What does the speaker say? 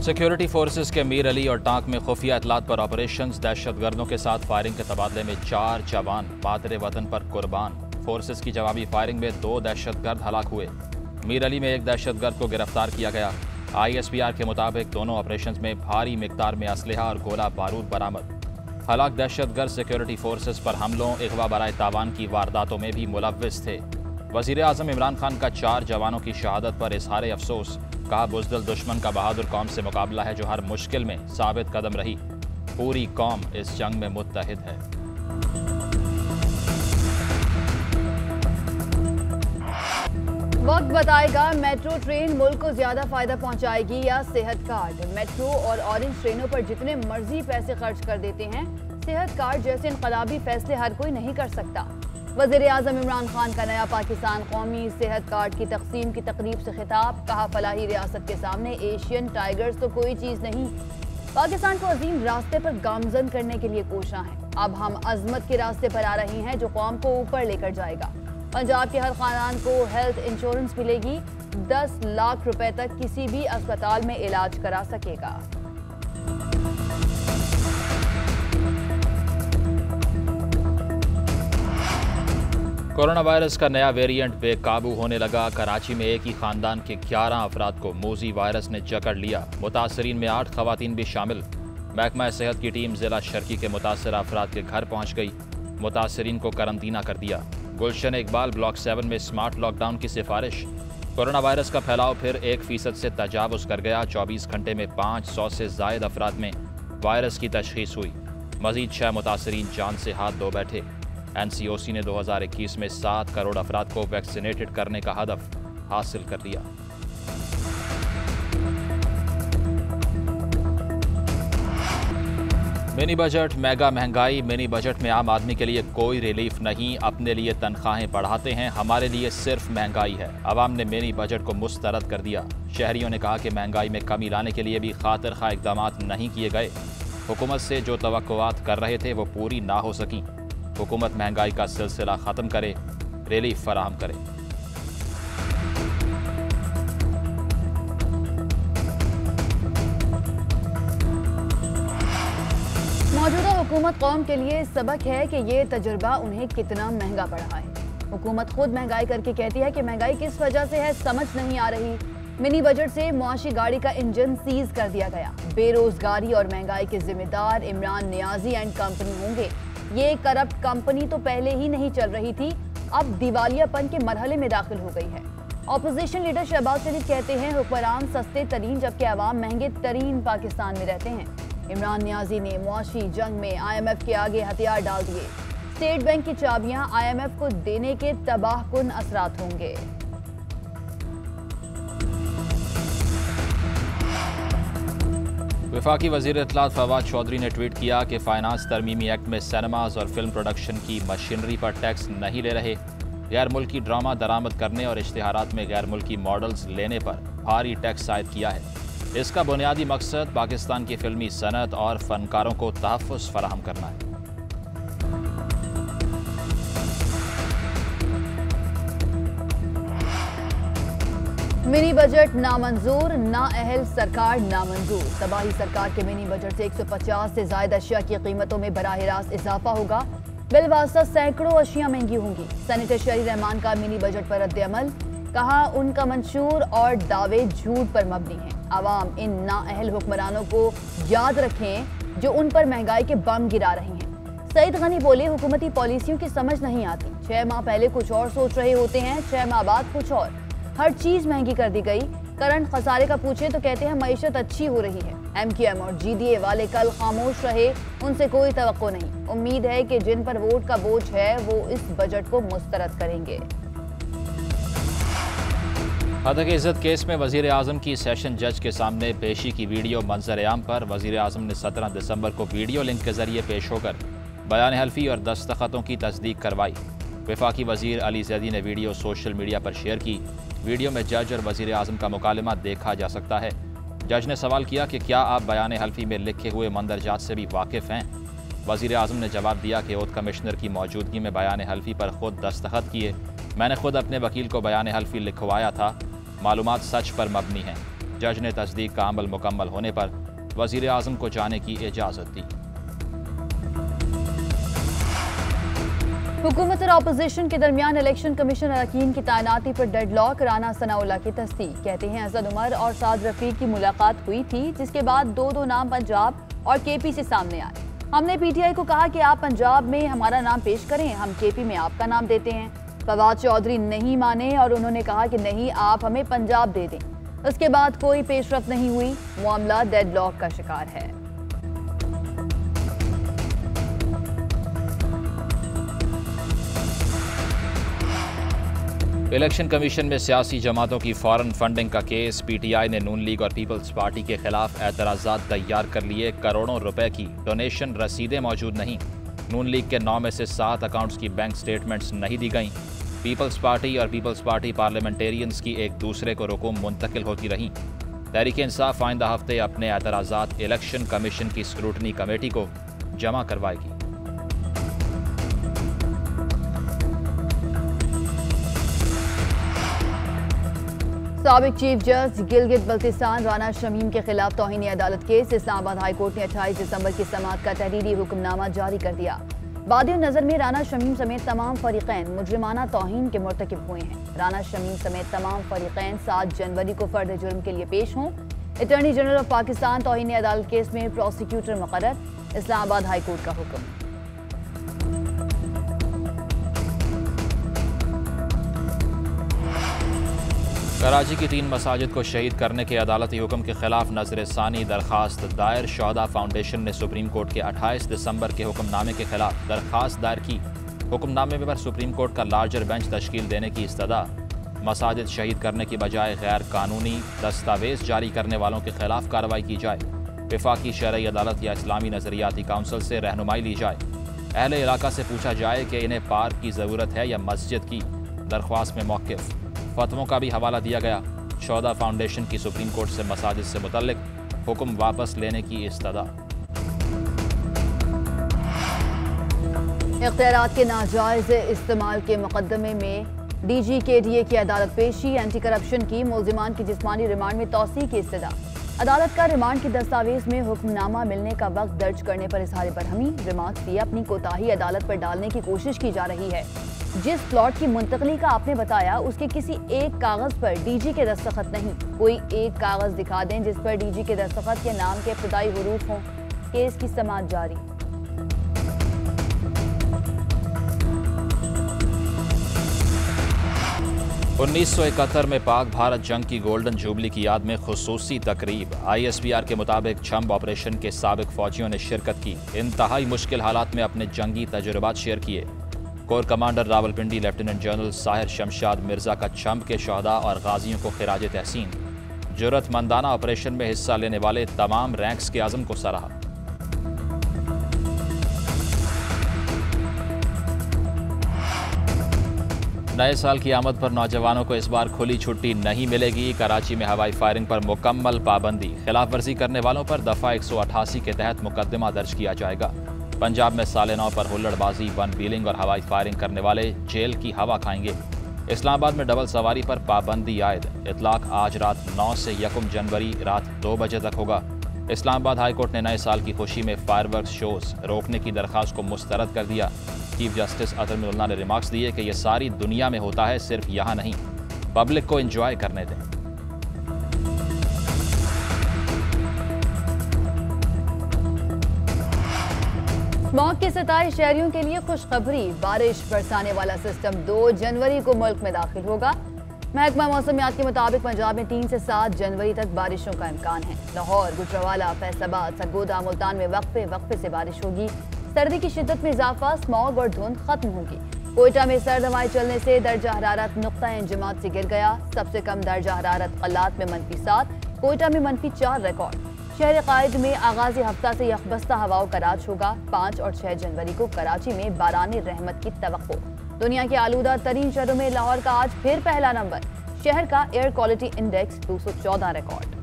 Security forces के मीर अली और tank में खुफिया इतलात पर ऑपरेशंस, दहशतगर्दों के साथ फायरिंग के तबादले में 4 जवान मादरे वतन पर कुर्बान। फोर्सेस की जवाबी फायरिंग में 2 दहशतगर्द हलाक हुए। मीर अली में एक दहशतगर्द को गिरफ्तार किया गया। ISPR के मुताबिक दोनों ऑपरेशंस में भारी मिकदार में असलहा और गोला बारूद बरामद। हलाक दहशतगर्द सिक्योरिटी फोर्सेस पर हमलों, अगवा बराए तावान की वारदातों में भी मुलव्विस थे। वज़ीर आज़म इमरान खान का 4 जवानों की शहादत पर इजहार अफसोस। कहा, बुज़दिल दुश्मन का बहादुर कौम से मुकाबला है जो हर मुश्किल में साबित कदम रही। पूरी कौम इस जंग में मुत्तहिद है। वक्त बताएगा मेट्रो ट्रेन मुल्क को ज्यादा फायदा पहुंचाएगी या सेहत कार्ड। मेट्रो और ऑरेंज ट्रेनों पर जितने मर्जी पैसे खर्च कर देते हैं, सेहत कार्ड जैसे इनकलाबी फैसले हर कोई नहीं कर सकता। वज़ीर आज़म इमरान खान का नया पाकिस्तान कौमी सेहत कार्ड की तकसीम की तकरीब से खिताब। कहा, फलाही रियासत के सामने एशियन टाइगर्स तो कोई चीज नहीं। पाकिस्तान को अजीम रास्ते पर गामजन करने के लिए कोशा है। अब हम अजमत के रास्ते पर आ रहे हैं जो कौम को ऊपर लेकर जाएगा। पंजाब के हर खानदान को हेल्थ इंश्योरेंस मिलेगी। 10 लाख रुपए तक किसी भी अस्पताल में इलाज करा सकेगा। कोरोना वायरस का नया वेरिएंट बेकाबू होने लगा। कराची में एक ही खानदान के 11 अफराद को मोजी वायरस ने जकड़ लिया। मुतासरीन में 8 खवातीन भी शामिल। महकमा सेहत की टीम जिला शर्की के मुतासर अफराद के घर पहुंच गई। मुतासरीन को करंतना कर दिया। गुलशन इकबाल ब्लॉक 7 में स्मार्ट लॉकडाउन की सिफारिश। कोरोना वायरस का फैलाव फिर 1% से तजावुज़ कर गया। 24 घंटे में 500 से ज़ायद अफराद में वायरस की तशख़ीस हुई। मज़ीद 6 मुतासरीन जान से हाथ धो बैठे। NCOC ने 2021 में 7 करोड़ अफराद को वैक्सीनेटेड करने का हदफ हासिल कर लिया। मिनी बजट मेगा महंगाई। मिनी बजट में आम आदमी के लिए कोई रिलीफ नहीं। अपने लिए तनख्वाहें बढ़ाते हैं, हमारे लिए सिर्फ महंगाई है। अवाम ने मिनी बजट को मुस्तरद कर दिया। शहरियों ने कहा कि महंगाई में कमी लाने के लिए भी खातिर खा इक़दाम नहीं किए गए। हुकूमत से जो तवक्कुआत कर रहे थे वो पूरी ना हो सकी। हुकूमत महंगाई का सिलसिला ख़त्म करे, रिलीफ फराहम करे। मौजूदा हुकूमत कौम के लिए सबक है कि ये तजुर्बा उन्हें कितना महंगा पड़ा है। हुकूमत खुद महंगाई करके कहती है कि महंगाई किस वजह से है, समझ नहीं आ रही। मिनी बजट से मुआशी गाड़ी का इंजन सीज कर दिया गया। बेरोजगारी और महंगाई के जिम्मेदार इमरान नियाजी एंड कंपनी होंगे। ये करप्ट कंपनी तो पहले ही नहीं चल रही थी, अब दिवालियापन के मरहले में दाखिल हो गई है। ऑपोजिशन लीडर शहबाज शरीफ कहते हैं, हुक्मरान सस्ते तरीन जबकि अवाम महंगे तरीन पाकिस्तान में रहते हैं। इमरान नियाजी ने मुआशी जंग में IMF के आगे हथियार डाल दिए। स्टेट बैंक की चाबियां IMF को देने के तबाहकुन असरात होंगे। वफाकी वज़ीर इत्तलात फवाद चौधरी ने ट्वीट किया कि फाइनेंस तरमीमी एक्ट में सिनेमाज और फिल्म प्रोडक्शन की मशीनरी पर टैक्स नहीं ले रहे। गैर मुल्की ड्रामा दरामद करने और इश्तिहारात में गैर मुल्की मॉडल्स लेने पर भारी टैक्स आयद किया है। इसका बुनियादी मकसद पाकिस्तान की फिल्मी सनत और फनकारों को तहफ़्फ़ुज़ फराहम करना है। मिनी बजट नामंजूर, नाअहल सरकार नामंजूर। तबाही सरकार के मिनी बजट से 150 से ज्यादा अशिया की कीमतों में बराह रास्त इजाफा होगा। बिलवास्ता सैकड़ों अशिया महंगी होंगी। सेनेटर शहरी रहमान का मिनी बजट पर रद्द-ए-अमल। कहा, उनका मंशूर और दावे झूठ पर मबनी हैं। अवाम इन नाअहल हुक्मरानों को याद रखें जो उन पर महंगाई के बम गिरा रही हैं। सईद गनी बोले, हुकूमती पॉलिसियों की समझ नहीं आती। 6 माह पहले कुछ और सोच रहे होते हैं, 6 माह बाद कुछ और। हर चीज महंगी कर दी गई। करंट खसारे का पूछे तो कहते हैं मईशत अच्छी हो रही है। MQM और GDA वाले कल खामोश रहे, उनसे कोई तवक्को नहीं। उम्मीद है कि जिन पर वोट का बोझ है वो इस बजट को मुस्तरद करेंगे। हद इज़्ज़त केस में वज़ीर आज़म की सेशन जज के सामने पेशी की वीडियो मंजर-ए-आम पर। वज़ीर आज़म ने 17 दिसंबर को वीडियो लिंक के जरिए पेश होकर बयान हल्फी और दस्तखतों की तस्दीक करवाई। वफाकी वज़ीर अली ज़ैदी ने वीडियो सोशल मीडिया पर शेयर की। वीडियो में जज और वज़ीर आज़म का मुकालमा देखा जा सकता है। जज ने सवाल किया कि क्या आप बयान हल्फी में लिखे हुए मंदरजात से भी वाकिफ़ हैं। वज़ीर आज़म ने जवाब दिया कि ओथ कमिश्नर की मौजूदगी में बयान हल्फी पर खुद दस्तखत किए। मैंने खुद अपने वकील को बयान हल्फी लिखवाया था। मालूमात सच पर मबनी हैं। जज ने तस्दीक का अमल मुकम्मल होने पर वजीर आजम को जाने की इजाज़त दी। हुकूमत और अपोजिशन के दरमियान इलेक्शन कमीशन अरकान की तैनाती पर डेडलॉक। राना सनाउल्लाह की तस्दीक। कहते हैं असद उमर और साद रफीक की मुलाकात हुई थी, जिसके बाद दो नाम पंजाब और केपी से सामने आए। हमने पीटीआई को कहा कि आप पंजाब में हमारा नाम पेश करें, हम केपी में आपका नाम देते हैं। फवाद चौधरी नहीं माने और उन्होंने कहा कि नहीं, आप हमें पंजाब दे दें। उसके बाद कोई पेशरफ नहीं हुई। मामला डेडलॉक का शिकार है। इलेक्शन कमीशन में सियासी जमातों की फॉरेन फंडिंग का केस। पीटीआई ने नून लीग और पीपल्स पार्टी के खिलाफ एतराज़ात तैयार कर लिए। करोड़ों रुपए की डोनेशन रसीदें मौजूद नहीं। नून लीग के 9 में से 7 अकाउंट्स की बैंक स्टेटमेंट्स नहीं दी गईं। पीपल्स पार्टी और पीपल्स पार्टी पार्लियामेंटेरियंस की एक दूसरे को रकूम मुंतकिल होती रहीं। तहरीक इंसाफ आइंदा हफ्ते अपने एतराज़ात इलेक्शन कमीशन की स्क्रूटनी कमेटी को जमा करवाएगी। साबिक चीफ जज गिलगित बल्तिस्तान राना शमीम के खिलाफ तौहीन अदालत केस। इस्लामाबाद हाई कोर्ट ने 28 दिसंबर की समाअत का तहरीरी हुक्मनामा जारी कर दिया। बादियों नजर में राना शमीम समेत तमाम फरीकैन मुजरिमाना तौहीन के मुर्तकिब हुए हैं। राना शमीम समेत तमाम फरीकैन 7 जनवरी को फर्द जुर्म के लिए पेश हों। अटॉर्नी जनरल ऑफ पाकिस्तान तौहीन अदालत केस में प्रोसिक्यूटर मुकर्रर। इस्लामाबाद हाई कोर्ट का हुक्म। कराची की 3 मसाजिद को शहीद करने के अदालती हुक्म के खिलाफ नजरसानी दरखास्त दायर। शोहदा फाउंडेशन ने सुप्रीम कोर्ट के 28 दिसंबर के हुक्मनामे के खिलाफ दरखास्त दायर की। हुक्मनामे पर सुप्रीम कोर्ट का लार्जर बेंच तश्कील देने की इस्तदा। मसाजिद शहीद करने की बजाय गैर कानूनी दस्तावेज जारी करने वालों के खिलाफ कार्रवाई की जाए। वफाकी शरई अदालत या इस्लामी नजरियाती काउंसिल से रहनुमाई ली जाए। अहले इलाका से पूछा जाए कि इन्हें पार्क की ज़रूरत है या मस्जिद की। दरख्वास्त में मौक़िफ़ फतवों का भी हवाला दिया गया। शोहदा फाउंडेशन की सुप्रीम कोर्ट से मसाजिद से मुतल्लिक हुक्म वापस लेने की इस्तदा। इख्तियारात के नाजायज इस्तेमाल के मुकदमे में DG KDA की अदालत पेशी। एंटी करप्शन की मुल्जिमान की जिस्मानी रिमांड में तौसीक की इस्तदा। अदालत का रिमांड की दस्तावेज में हुक्मनामा मिलने का वक्त दर्ज करने पर इजहार बरहमी। रिमांड से अपनी कोताही अदालत पर डालने की कोशिश की जा रही है। जिस प्लॉट की मुंतकली का आपने बताया, उसके किसी एक कागज पर DG के दस्तखत नहीं। कोई एक कागज दिखा दें जिस पर DG के दस्तखत के नाम के इब्तदाई हुरूफ हों। केस की समाअत जारी। उन्नीस 1971 में पाक भारत जंग की गोल्डन जुबली की याद में खुसूसी तकरीब। ISPR के मुताबिक छंब ऑपरेशन के साबिक फौजियों ने शिरकत की। इंतहाई मुश्किल हालात में अपने जंगी तजुर्बात शेयर किए। Core commander Rawalpindi lieutenant general Sahir Shamshad Mirza का छंब के शहदा और गाजियों को खिराज तहसीन। जुर्रतमंदाना ऑपरेशन में हिस्सा लेने वाले तमाम रैंक्स के आज़म को सराहा। नए साल की आमद पर नौजवानों को इस बार खुली छुट्टी नहीं मिलेगी। कराची में हवाई फायरिंग पर मुकम्मल पाबंदी। खिलाफ वर्जी करने वालों पर दफ़ा 188 के तहत मुकदमा दर्ज किया जाएगा। पंजाब में साले 9 पर हुल्लड़बाजी, वन व्हीलिंग और हवाई फायरिंग करने वाले जेल की हवा खाएंगे। इस्लामाबाद में डबल सवारी पर पाबंदी आयद। इतलाक आज रात 9 से 1 जनवरी रात 2 बजे तक होगा। इस्लामाबाद हाई कोर्ट ने नए साल की खुशी में फायरवर्क्स शोज रोकने की दरख्वास्त को मुस्तरद कर दिया। चीफ जस्टिस अतर मुल्ला ने रिमार्क्स दिए कि यह सारी दुनिया में होता है, सिर्फ यहाँ नहीं। पब्लिक को एंजॉय करने दें। स्मॉग के 27 शहरियों के लिए खुशखबरी। बारिश बरसाने वाला सिस्टम 2 जनवरी को मुल्क में दाखिल होगा। महकमा मौसमियात के मुताबिक पंजाब में 3 से 7 जनवरी तक बारिशों का इम्कान है। लाहौर, गुजरावाला, फैसलाबाद, सरगोदा, मुल्तान में वक्फे वक्फे से बारिश होगी। सर्दी की शिद्दत में इजाफा, स्मॉग और धुंध खत्म होगी। कोयटा में सर्द हवाएं चलने से दर्जा हरारत नुक्ता इंजमात से गिर गया। सबसे कम दर्जा हरारत कल्लात में -7, कोयटा में -4 रिकॉर्ड। शहर कायद में आगाज़ी हफ्ता से यखबस्ता हवाओं का राज होगा। 5 और 6 जनवरी को कराची में बारानी रहमत की तवक्को। दुनिया के आलूदा तरीन शहरों में लाहौर का आज फिर पहला नंबर। शहर का एयर क्वालिटी इंडेक्स 214 रिकॉर्ड।